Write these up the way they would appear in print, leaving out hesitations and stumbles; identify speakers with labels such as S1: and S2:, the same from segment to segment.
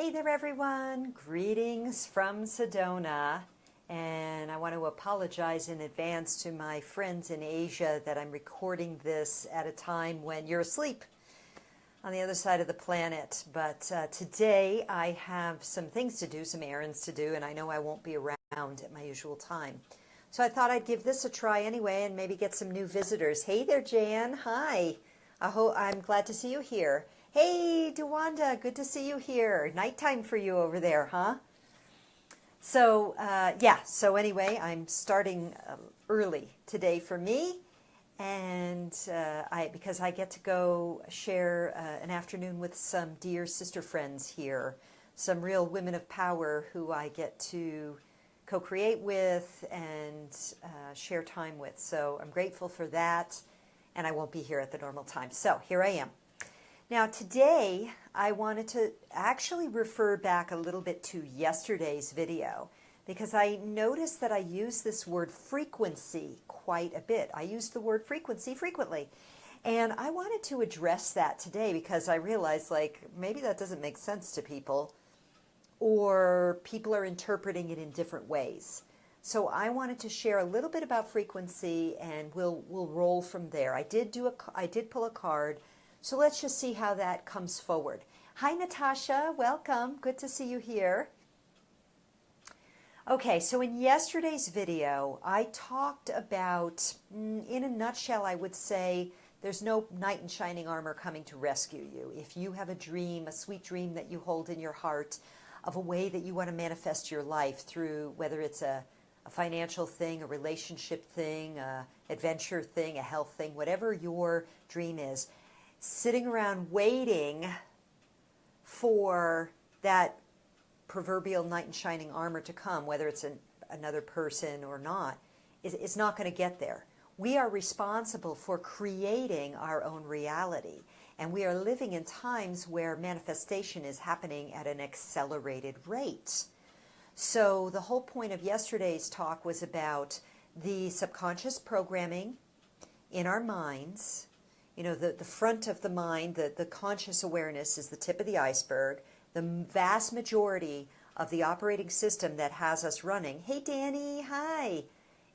S1: Hey there everyone, greetings from Sedona, and I want to apologize in advance to my friends in Asia that I'm recording this at a time when you're asleep on the other side of the planet. But today I have some things to do, some errands to do, and I know I won't be around at my usual time. So I thought I'd give this a try anyway and maybe get some new visitors. Hey there, Jan. Hi. I'm glad to see you here. Hey, Dewanda, good to see you here. Nighttime for you over there, huh? So, so anyway, I'm starting early today for me, and because I get to go share an afternoon with some dear sister friends here, some real women of power who I get to co-create with and share time with. So I'm grateful for that, and I won't be here at the normal time. So here I am. Now today I wanted to actually refer back a little bit to yesterday's video because I noticed that I use this word frequency quite a bit. I use the word frequency frequently, and I wanted to address that today because I realized maybe that doesn't make sense to people, or people are interpreting it in different ways. So I wanted to share a little bit about frequency, and we'll roll from there. I did pull a card. So let's just see how that comes forward. Hi, Natasha. Welcome. Good to see you here. Okay, so in yesterday's video, I talked about, in a nutshell, I would say, there's no knight in shining armor coming to rescue you. If you have a dream, a sweet dream that you hold in your heart of a way that you want to manifest your life through, whether it's a financial thing, a relationship thing, a adventure thing, a health thing, whatever your dream is, sitting around waiting for that proverbial knight in shining armor to come, whether it's another person or not, is not going to get there. We are responsible for creating our own reality, and we are living in times where manifestation is happening at an accelerated rate. So the whole point of yesterday's talk was about the subconscious programming in our minds. You know, the front of the mind, the conscious awareness is the tip of the iceberg. The vast majority of the operating system that has us running, hey Danny, hi,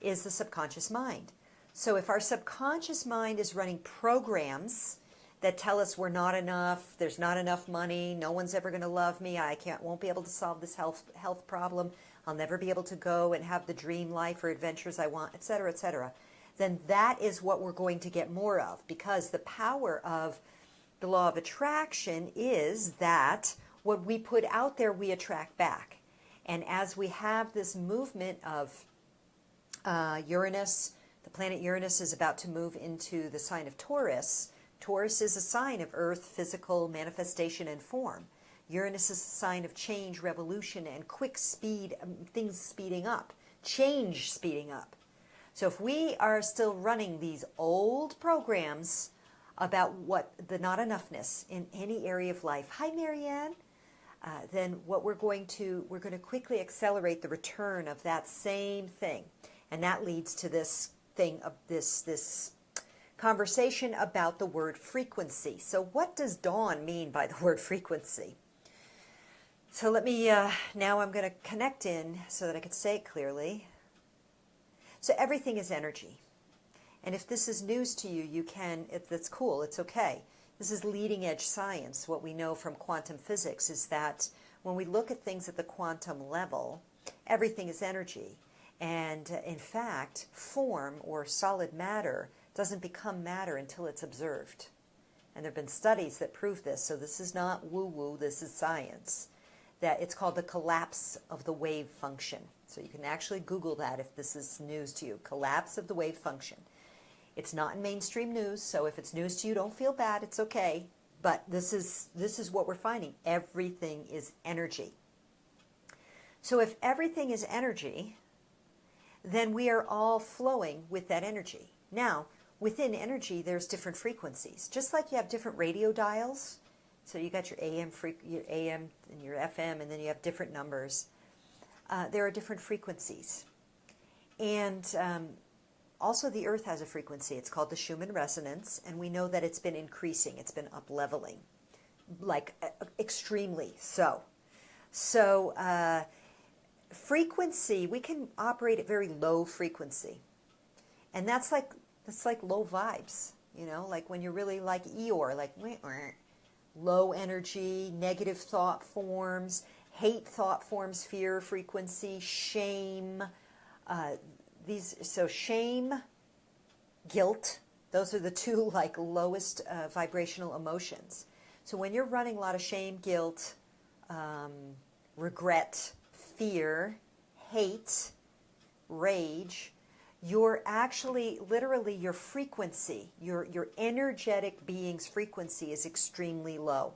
S1: is the subconscious mind. So if our subconscious mind is running programs that tell us we're not enough, there's not enough money, no one's ever going to love me, won't be able to solve this health problem, I'll never be able to go and have the dream life or adventures I want, etc., then that is what we're going to get more of, because the power of the law of attraction is that what we put out there, we attract back. And as we have this movement of Uranus, the planet Uranus is about to move into the sign of Taurus. Taurus is a sign of earth, physical manifestation and form. Uranus is a sign of change, revolution, and quick speed, things speeding up, change speeding up. So if we are still running these old programs about what the not enoughness in any area of life, hi Marianne, then what we're going to quickly accelerate the return of that same thing, and that leads to this thing of this conversation about the word frequency. So what does Dawn mean by the word frequency? So let me now I'm going to connect in so that I can say it clearly. So everything is energy. And if this is news to you, that's cool, it's okay. This is leading edge science. What we know from quantum physics is that when we look at things at the quantum level, everything is energy. And in fact, form or solid matter doesn't become matter until it's observed. And there have been studies that prove this, so this is not woo-woo, this is science. That it's called the collapse of the wave function. So you can actually Google that if this is news to you. Collapse of the wave function. It's not in mainstream news, so if it's news to you, don't feel bad. It's okay. But this is what we're finding. Everything is energy. So if everything is energy, then we are all flowing with that energy. Now, within energy, there's different frequencies. Just like you have different radio dials. So you got your AM and your FM, and then you have different numbers. There are different frequencies. And also the Earth has a frequency. It's called the Schumann resonance, and we know that it's been increasing. It's been up-leveling, extremely so. So frequency, we can operate at very low frequency. And that's like low vibes, like when you're really like Eeyore, like low energy, negative thought forms, hate thought forms, fear frequency, shame. So shame, guilt, those are the two like lowest vibrational emotions. So when you're running a lot of shame, guilt, regret, fear, hate, rage, you're actually, literally, your frequency, your energetic being's frequency is extremely low.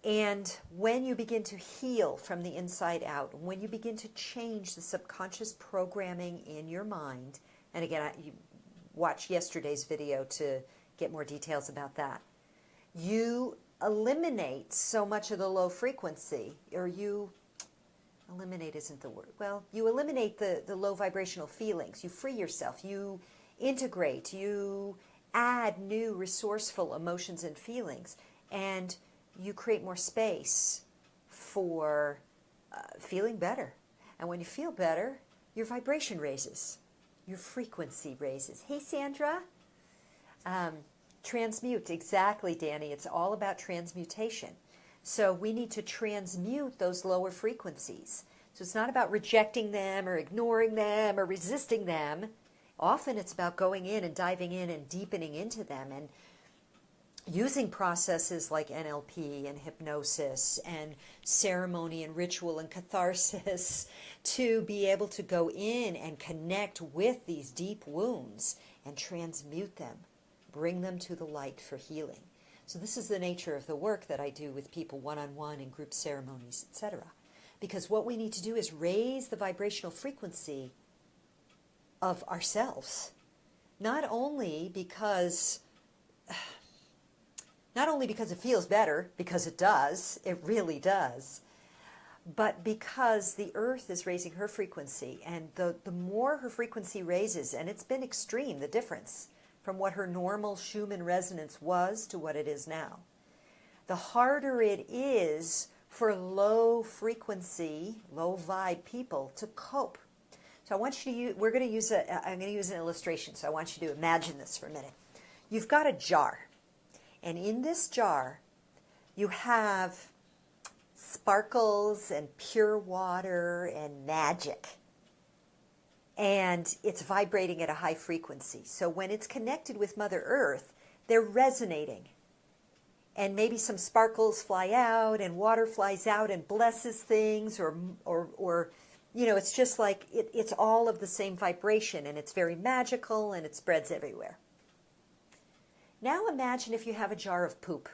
S1: And when you begin to heal from the inside out, when you begin to change the subconscious programming in your mind, and again, you watch yesterday's video to get more details about that, you eliminate so much of the low frequency, or eliminate isn't the word. Well, you eliminate the low vibrational feelings. You free yourself. You integrate. You add new resourceful emotions and feelings. And you create more space for feeling better. And when you feel better, your vibration raises. Your frequency raises. Hey, Sandra. Transmute. Exactly, Danny. It's all about transmutation. So we need to transmute those lower frequencies. So it's not about rejecting them or ignoring them or resisting them. Often it's about going in and diving in and deepening into them and using processes like NLP and hypnosis and ceremony and ritual and catharsis to be able to go in and connect with these deep wounds and transmute them, bring them to the light for healing. So this is the nature of the work that I do with people one-on-one in group ceremonies, etc. Because what we need to do is raise the vibrational frequency of ourselves. Not only because it feels better, because it does, it really does, but because the earth is raising her frequency. And the more her frequency raises, and it's been extreme, the difference from what her normal Schumann resonance was to what it is now, the harder it is for low frequency, low vibe people to cope. So I want you to use, I'm going to use an illustration. So I want you to imagine this for a minute. You've got a jar, and in this jar you have sparkles and pure water and magic. And it's vibrating at a high frequency. So when it's connected with Mother Earth, they're resonating. And maybe some sparkles fly out and water flies out and blesses things, or it's just like it's all of the same vibration, and it's very magical and it spreads everywhere. Now imagine if you have a jar of poop.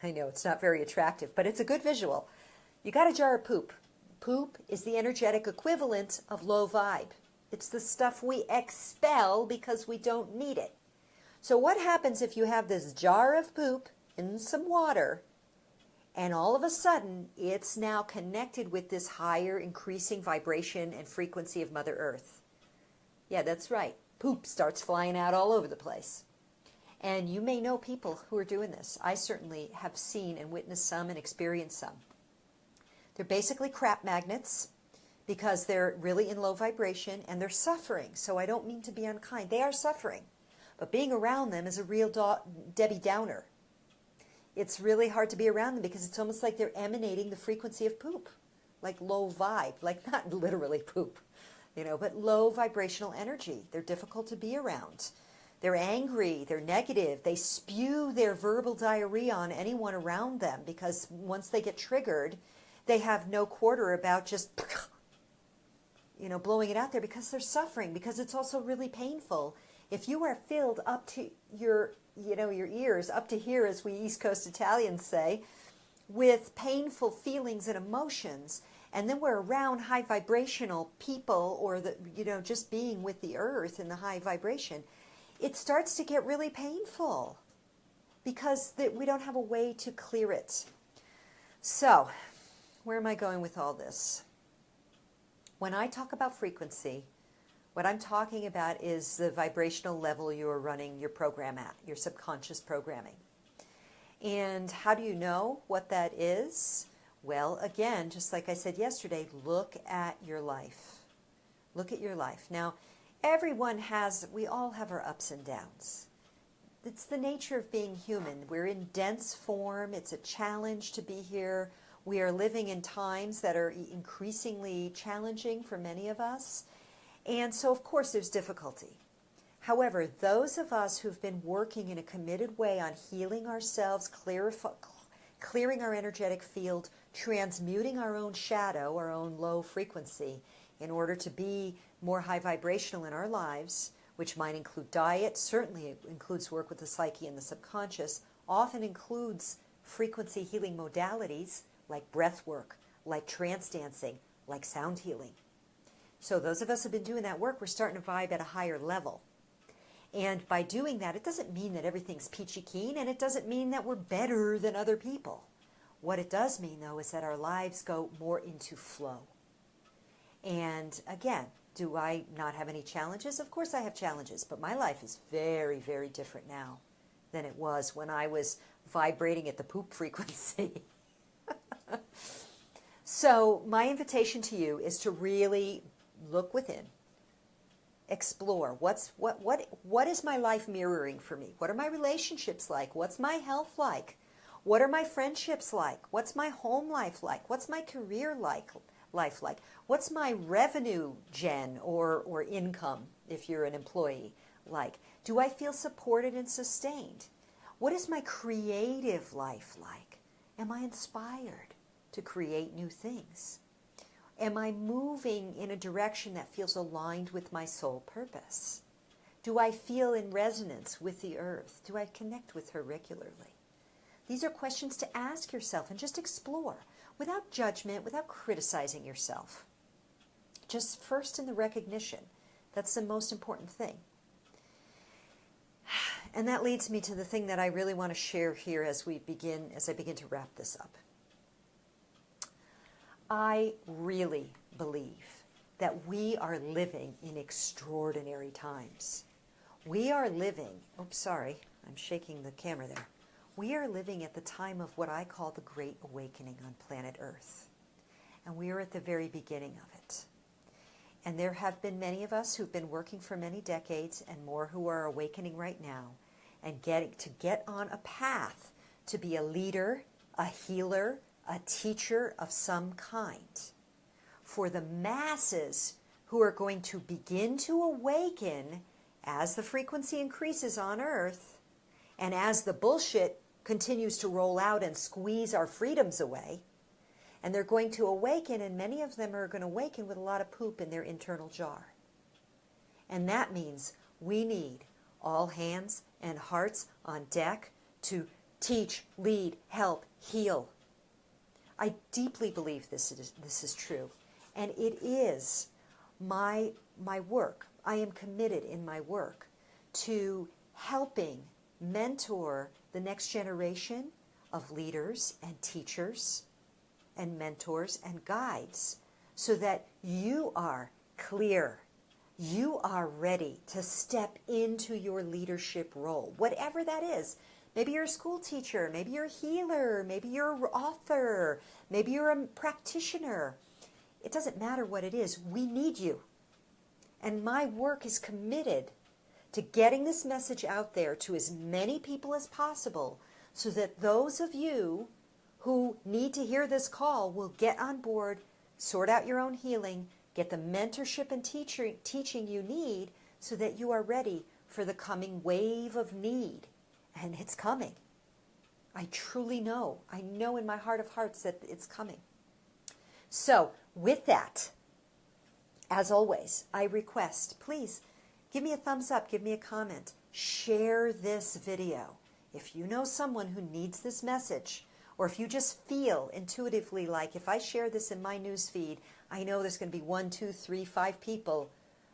S1: I know it's not very attractive, but it's a good visual. You got a jar of poop. Poop is the energetic equivalent of low vibe. It's the stuff we expel because we don't need it. So what happens if you have this jar of poop in some water, and all of a sudden it's now connected with this higher increasing vibration and frequency of Mother Earth? Yeah, that's right. Poop starts flying out all over the place. And you may know people who are doing this. I certainly have seen and witnessed some and experienced some. They're basically crap magnets because they're really in low vibration and they're suffering. So I don't mean to be unkind. They are suffering. But being around them is a real Debbie Downer. It's really hard to be around them because it's almost like they're emanating the frequency of poop, like low vibe, like not literally poop, but low vibrational energy. They're difficult to be around. They're angry, they're negative, they spew their verbal diarrhea on anyone around them because once they get triggered, they have no quarter about just, blowing it out there because they're suffering, because it's also really painful. If you are filled up to your ears, up to here, as we East Coast Italians say, with painful feelings and emotions, and then we're around high vibrational people, or just being with the earth in the high vibration, it starts to get really painful because we don't have a way to clear it. So, where am I going with all this? When I talk about frequency, what I'm talking about is the vibrational level you are running your program at, your subconscious programming. And how do you know what that is? Well, again, just like I said yesterday, look at your life. Look at your life. Now, we all have our ups and downs. It's the nature of being human. We're in dense form. It's a challenge to be here. We are living in times that are increasingly challenging for many of us. And so, of course, there's difficulty. However, those of us who've been working in a committed way on healing ourselves, clearing our energetic field, transmuting our own shadow, our own low frequency, in order to be more high vibrational in our lives, which might include diet, certainly includes work with the psyche and the subconscious, often includes frequency healing modalities like breath work, like trance dancing, like sound healing. So those of us who have been doing that work, we're starting to vibe at a higher level. And by doing that, it doesn't mean that everything's peachy keen, and it doesn't mean that we're better than other people. What it does mean, though, is that our lives go more into flow. And again, do I not have any challenges? Of course I have challenges, but my life is very, very different now than it was when I was vibrating at the poop frequency. So my invitation to you is to really look within. Explore what is my life mirroring for me? What are my relationships like? What's my health like? What are my friendships like? What's my home life like? What's my career life like? What's my revenue gen or income if you're an employee like? Do I feel supported and sustained? What is my creative life like? Am I inspired to create new things? Am I moving in a direction that feels aligned with my soul purpose? Do I feel in resonance with the earth? Do I connect with her regularly? These are questions to ask yourself and just explore without judgment, without criticizing yourself. Just first in the recognition. That's the most important thing. And that leads me to the thing that I really want to share here as I begin to wrap this up. I really believe that we are living in extraordinary times. We are living, I'm shaking the camera there. We are living at the time of what I call the Great Awakening on planet Earth. And we are at the very beginning of it. And there have been many of us who've been working for many decades and more who are awakening right now and get on a path to be a leader, a healer, a teacher of some kind. For the masses who are going to begin to awaken as the frequency increases on Earth and as the bullshit continues to roll out and squeeze our freedoms away, and they're going to awaken, and many of them are going to awaken with a lot of poop in their internal jar. And that means we need all hands and hearts on deck to teach, lead, help, heal. I deeply believe this is true, and it is my work. I am committed in my work to helping mentor the next generation of leaders and teachers and mentors and guides so that you are clear. You are ready to step into your leadership role, whatever that is. Maybe you're a school teacher, maybe you're a healer, maybe you're an author, maybe you're a practitioner. It doesn't matter what it is. We need you. And my work is committed to getting this message out there to as many people as possible so that those of you who need to hear this call will get on board, sort out your own healing, get the mentorship and teaching you need so that you are ready for the coming wave of need. And it's coming. I truly know. I know in my heart of hearts that it's coming. So with that, as always, I request, please give me a thumbs up, give me a comment, share this video. If you know someone who needs this message, or if you just feel intuitively like if I share this in my news feed, I know there's going to be 1, 2, 3, 5 people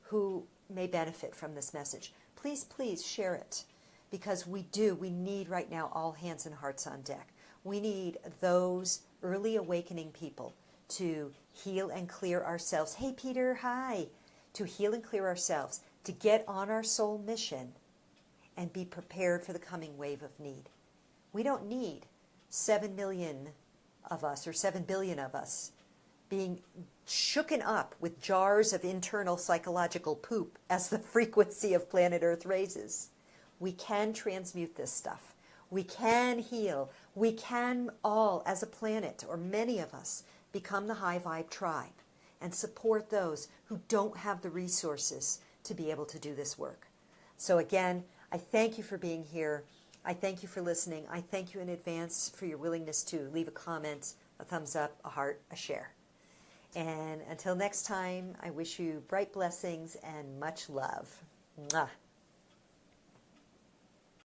S1: who may benefit from this message. Please share it. Because we need right now all hands and hearts on deck. We need those early awakening people to heal and clear ourselves. Hey, Peter, hi. To heal and clear ourselves, to get on our soul mission and be prepared for the coming wave of need. We don't need 7 million of us, or 7 billion of us, being shooken up with jars of internal psychological poop as the frequency of planet Earth raises, we can transmute this stuff. We can heal. We can all, as a planet, or many of us, become the high vibe tribe and support those who don't have the resources to be able to do this work. So again, I thank you for being here. I thank you for listening. I thank you in advance for your willingness to leave a comment, a thumbs up, a heart, a share. And until next time, I wish you bright blessings and much love. Mwah.